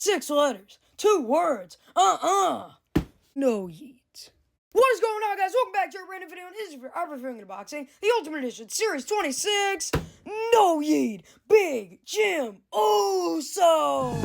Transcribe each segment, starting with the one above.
6 letters, 2 words. No yeet. What is going on, guys? Welcome back to a random video. This is for our reviewing unboxing the Ultimate Edition Series 26. No yeet. Big Jim Uso.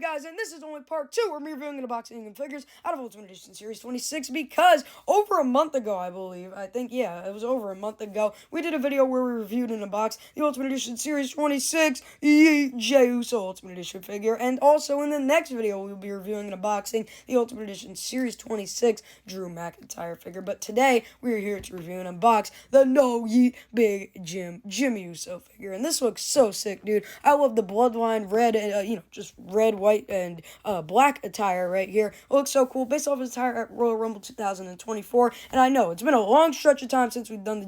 Guys, and this is only part 2. We're reviewing and unboxing and figures out of Ultimate Edition Series 26 because over a month ago, it was over a month ago, we did a video where we reviewed and unboxed the Ultimate Edition Series 26 Jey Uso Ultimate Edition figure, and also in the next video, we'll be reviewing and unboxing the Ultimate Edition Series 26 Drew McIntyre figure. But today, we are here to review and unbox the No Yeet Big Jimmy Uso figure, and this looks so sick, dude. I love the bloodline red, just red, white, and black attire right here. It looks so cool, based off his attire at Royal Rumble 2024. And I know it's been a long stretch of time since we've done the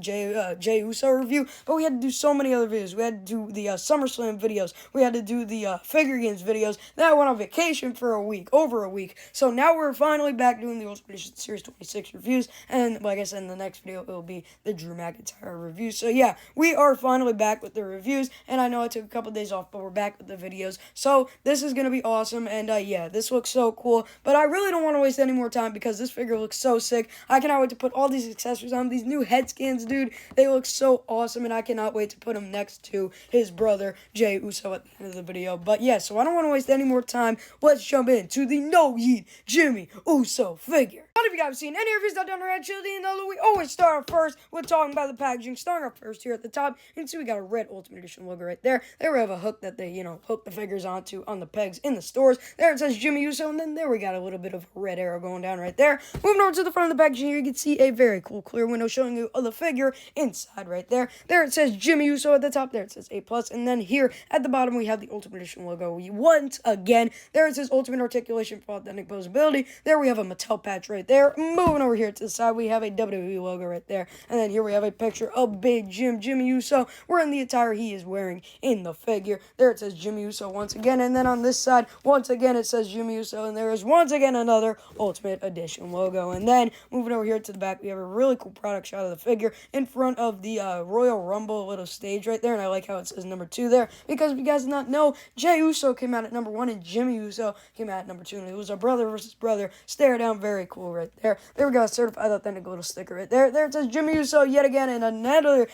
Jey Uso review, but we had to do so many other videos. We had to do the SummerSlam videos. We had to do the figure games videos. Then I went on vacation for over a week. So now we're finally back doing the Ultimate Edition Series 26 reviews. And like I said, in the next video, it will be the Drew McIntyre review. So yeah, we are finally back with the reviews. And I know I took a couple days off, but we're back with the videos. So this is going to be awesome. And yeah, this looks so cool. But I really don't want to waste any more time because this figure looks so sick. I cannot wait to put all these accessories on. These new head scans, dude, they look so awesome. And I cannot wait to put them next to his brother, Jey Uso, at the end of the video. But yeah, so I don't want to waste any more time. Let's jump into the No Yeet Jimmy Uso figure. If you guys have seen any reviews I've done already, you know that we always start off first with talking about the packaging. Starting off first here at the top, you can see we got a red Ultimate Edition logo right there. There we have a hook that they, hook the figures onto on the pegs in the stores. There it says Jimmy Uso, and then there we got a little bit of a red arrow going down right there. Moving over to the front of the packaging here, you can see a very cool clear window showing you the figure inside right there. There it says Jimmy Uso at the top. There it says A+, and then here at the bottom we have the Ultimate Edition logo once again. There it says Ultimate Articulation for Authentic Posability. There we have a Mattel patch right there. Moving over here to the side, we have a WWE logo right there. And then here we have a picture of Big Jimmy Uso wearing the attire he is wearing in the figure. There it says Jimmy Uso once again. And then on this side, once again, it says Jimmy Uso. And there is once again another Ultimate Edition logo. And then moving over here to the back, we have a really cool product shot of the figure in front of the Royal Rumble little stage right there. And I like how it says number 2 there. Because if you guys did not know, Jey Uso came out at number 1 and Jimmy Uso came out at number 2. And it was a brother versus brother stare down. Very cool right there. There we go, a certified authentic little sticker right there. There it says Jimmy Uso yet again, and another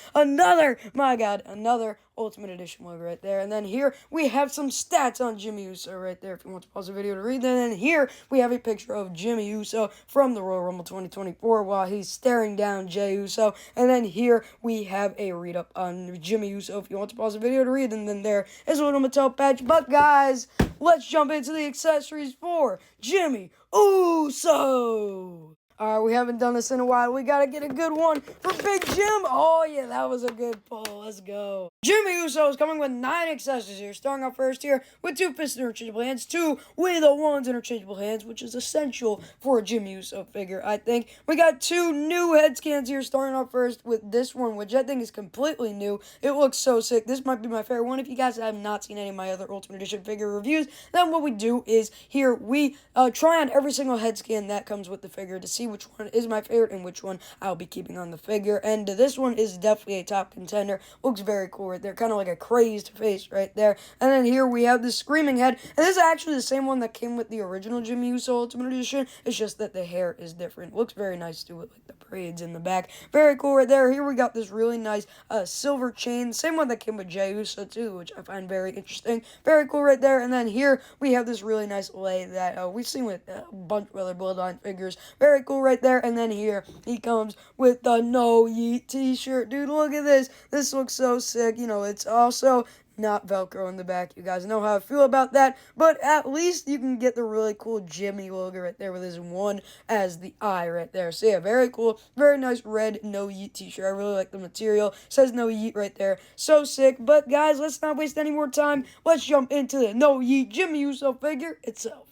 Ultimate Edition logo right there. And then here we have some stats on Jimmy Uso right there if you want to pause the video to read them. And then here we have a picture of Jimmy Uso from the Royal Rumble 2024 while he's staring down Jey Uso. And then here we have a read up on Jimmy Uso if you want to pause the video to read them. And then there is a little Mattel patch. But guys, let's jump into the accessories for Jimmy Uso. Alright, we haven't done this in a while. We gotta get a good one for Big Jim. Oh, yeah, that was a good pull. Let's go. Jimmy Uso is coming with 9 accessories here. Starting off first here with 2 fist interchangeable hands, 2 with a 1's interchangeable hands, which is essential for a Jimmy Uso figure, I think. We got 2 new head scans here. Starting off first with this one, which I think is completely new. It looks so sick. This might be my favorite one. If you guys have not seen any of my other Ultimate Edition figure reviews, then what we do is here we try on every single head scan that comes with the figure to see which one is my favorite and which one I'll be keeping on the figure. And this one is definitely a top contender. Looks very cool right there. Kind of like a crazed face right there. And then here we have the screaming head. And this is actually the same one that came with the original Jimmy Uso Ultimate Edition. It's just that the hair is different. Looks very nice too with like the braids in the back. Very cool right there. Here we got this really nice silver chain. Same one that came with Jey Uso too, which I find very interesting. Very cool right there. And then here we have this really nice lei that we've seen with a bunch of other Bloodline figures. Very cool right there. And then here he comes with the No Yeet t-shirt. Dude, look at this. This looks so sick. It's also not Velcro in the back. You guys know how I feel about that. But at least you can get the really cool Jimmy logo right there with his 1 as the eye right there. So yeah, very cool. Very nice red No Yeet t-shirt. I really like the material. It says No Yeet right there. So sick. But guys, let's not waste any more time. Let's jump into the No Yeet Jimmy Uso figure itself.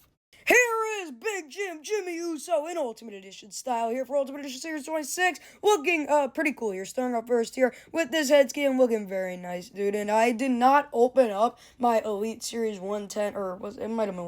Here is Big Jimmy Uso in Ultimate Edition style here for Ultimate Edition Series 26. Looking pretty cool here. Starting off first here with this head scan, looking very nice, dude. And I did not open up my Elite Series 110, or it might have been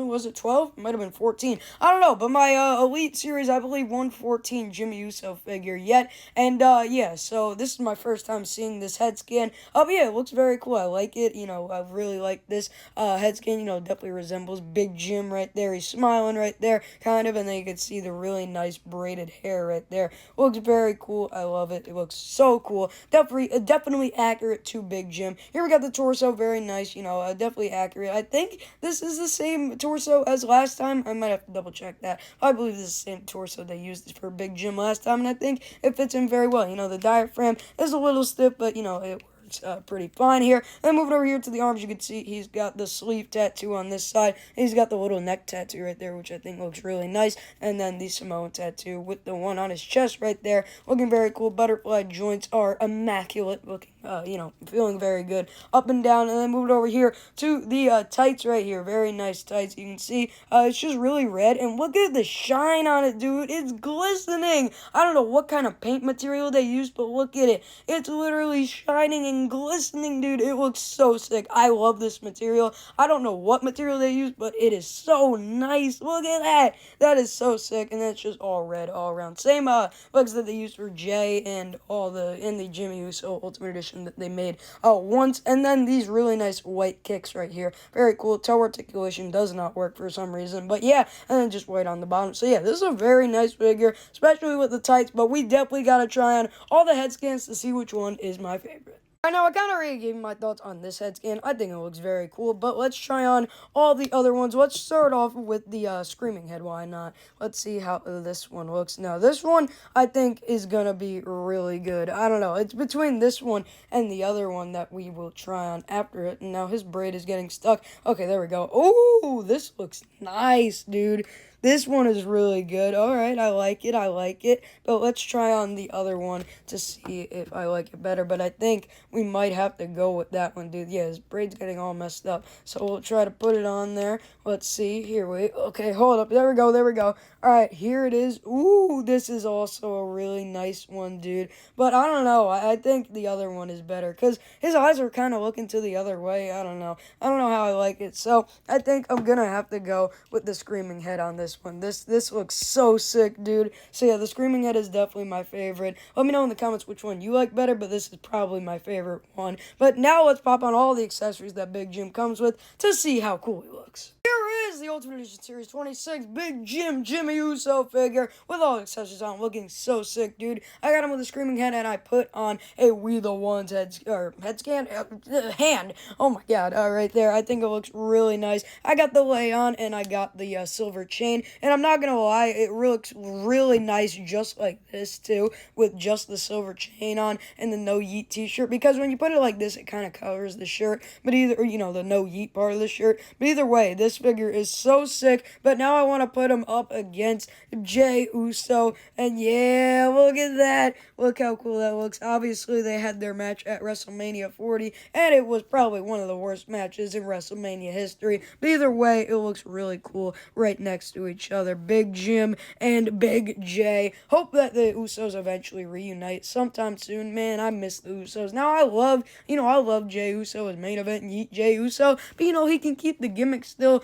was it 12? It might have been 14. I don't know, but my Elite Series, I believe 114 Jimmy Uso figure yet. And yeah, so this is my first time seeing this head scan. But yeah, it looks very cool. I like it. I really like this head scan. Definitely resembles Big Jim right there. He's smiling right there, kind of, and then you can see the really nice braided hair right there. Looks very cool. I love it. It looks so cool. Definitely accurate to Big Jim. Here we got the torso, very nice. Definitely accurate. I think this is the same torso as last time. I might have to double check that. I believe this is the same torso they used for Big Jim last time, and I think it fits in very well. The diaphragm is a little stiff, but it works pretty fine here. And moving over here to the arms, you can see he's got the sleeve tattoo on this side. He's got the little neck tattoo right there, which I think looks really nice. And then the Samoan tattoo with the one on his chest right there, looking very cool. Butterfly joints are immaculate looking. Feeling very good up and down. And then moving over here to the tights right here, very nice tights. You can see it's just really red, and look at the shine on it, dude. It's glistening. I don't know what kind of paint material they used, but look at it. It's literally shining and glistening, dude. It looks so sick. I love this material. I don't know what material they used, but it is so nice. Look at that. That is so sick, and that's just all red all around. Same legs that they used for Jay and in the Jimmy Uso Ultimate Edition that they made once. And then these really nice white kicks right here. Very cool. Toe articulation does not work for some reason, but yeah, and then just white on the bottom. So yeah, this is a very nice figure, especially with the tights, but we definitely got to try on all the head scans to see which one is my favorite. I know I kind of already gave my thoughts on this head scan. I think it looks very cool, but let's try on all the other ones. Let's start off with the screaming head. Why not? Let's see how this one looks. Now, this one I think is going to be really good. I don't know. It's between this one and the other one that we will try on after it. And now his braid is getting stuck. Okay, there we go. Oh, this looks nice, dude. This one is really good. All right, I like it. But let's try on the other one to see if I like it better. But I think we might have to go with that one, dude. Yeah, his braid's getting all messed up. So we'll try to put it on there. Let's see. Here, wait. Okay, hold up. There we go. All right, here it is. Ooh, this is also a really nice one, dude. But I don't know. I think the other one is better because his eyes are kind of looking to the other way. I don't know how I like it. So I think I'm going to have to go with the screaming head on this one. This looks so sick, dude. So yeah, the screaming head is definitely my favorite. Let me know in the comments which one you like better, but this is probably my favorite one. But now let's pop on all the accessories that Big Jim comes with to see how cool he looks. Here is the Ultimate Edition Series 26 Big Jimmy Uso figure with all the accessories on, looking so sick, dude. I got him with a screaming head, and I put on a We the Ones head scan hand. Oh my god, right there. I think it looks really nice. I got the lay on, and I got the silver chain, and I'm not gonna lie, it looks really nice just like this too, with just the silver chain on and the No Yeet t-shirt, because when you put it like this, it kind of covers the shirt, but the No Yeet part of the shirt. But either way, this figure is so sick. But now I want to put him up against Jey Uso, and yeah, look at that. Look how cool that looks. Obviously, they had their match at WrestleMania 40, and it was probably one of the worst matches in WrestleMania history. But either way, it looks really cool right next to each other. Big Jim and Big Jay. Hope that the Usos eventually reunite sometime soon. Man, I miss the Usos. Now, I love Jey Uso as main event and Jey Uso, but he can keep the gimmick still,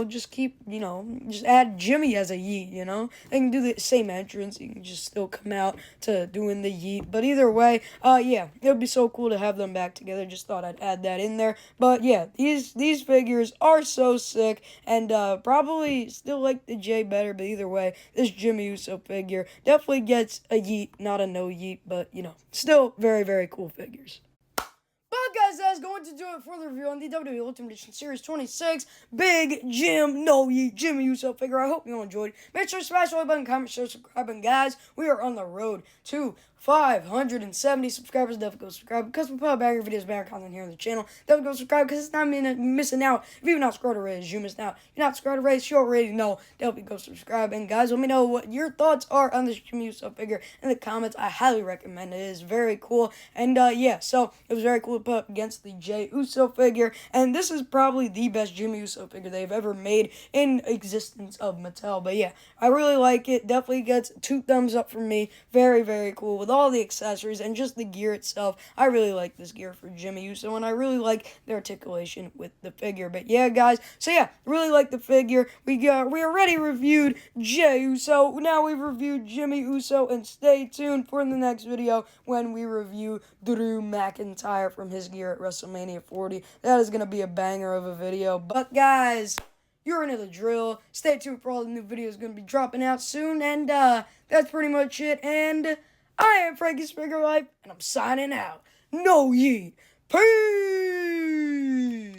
just add Jimmy as a Yeet, They can do the same entrance. You can just still come out to doing the Yeet. But either way, yeah, it would be so cool to have them back together. Just thought I'd add that in there. But yeah, these figures are so sick, and probably still like the Jay better, but either way, this Jimmy Uso figure definitely gets a Yeet, not a No Yeet, but, still very, very cool figures. But guys, that's going to do it for the review on the WWE Ultimate Edition Series 26 Big Jim No Yeet Jimmy Uso figure. I hope you all enjoyed. Make sure to smash the like button, comment, share, subscribe, and guys, we are on the road to 570 subscribers. Definitely go subscribe because we put out bagger videos, bagger content here on the channel. Definitely go subscribe because it's not missing out. If you're not subscribed already, you missed out. If you're not subscribed already, you already know. Definitely go subscribe. And guys, let me know what your thoughts are on this Jimmy Uso figure in the comments. I highly recommend it. It is very cool. And yeah, so it was very cool to put up against the Jey Uso figure, and this is probably the best Jimmy Uso figure they've ever made in existence of Mattel. But yeah, I really like it. Definitely gets 2 thumbs up from me. Very, very cool with all the accessories and just the gear itself. I really like this gear for Jimmy Uso, and I really like the articulation with the figure. But yeah, guys, so yeah, really like the figure. We already reviewed Jey Uso. Now we've reviewed Jimmy Uso, and stay tuned for the next video when we review Drew McIntyre from his gear at WrestleMania 40. That is going to be a banger of a video. But guys, you already know the drill. Stay tuned for all the new videos going to be dropping out soon. And that's pretty much it. And I am Frankie's Figure Life, and I'm signing out. Know ye.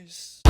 Peace.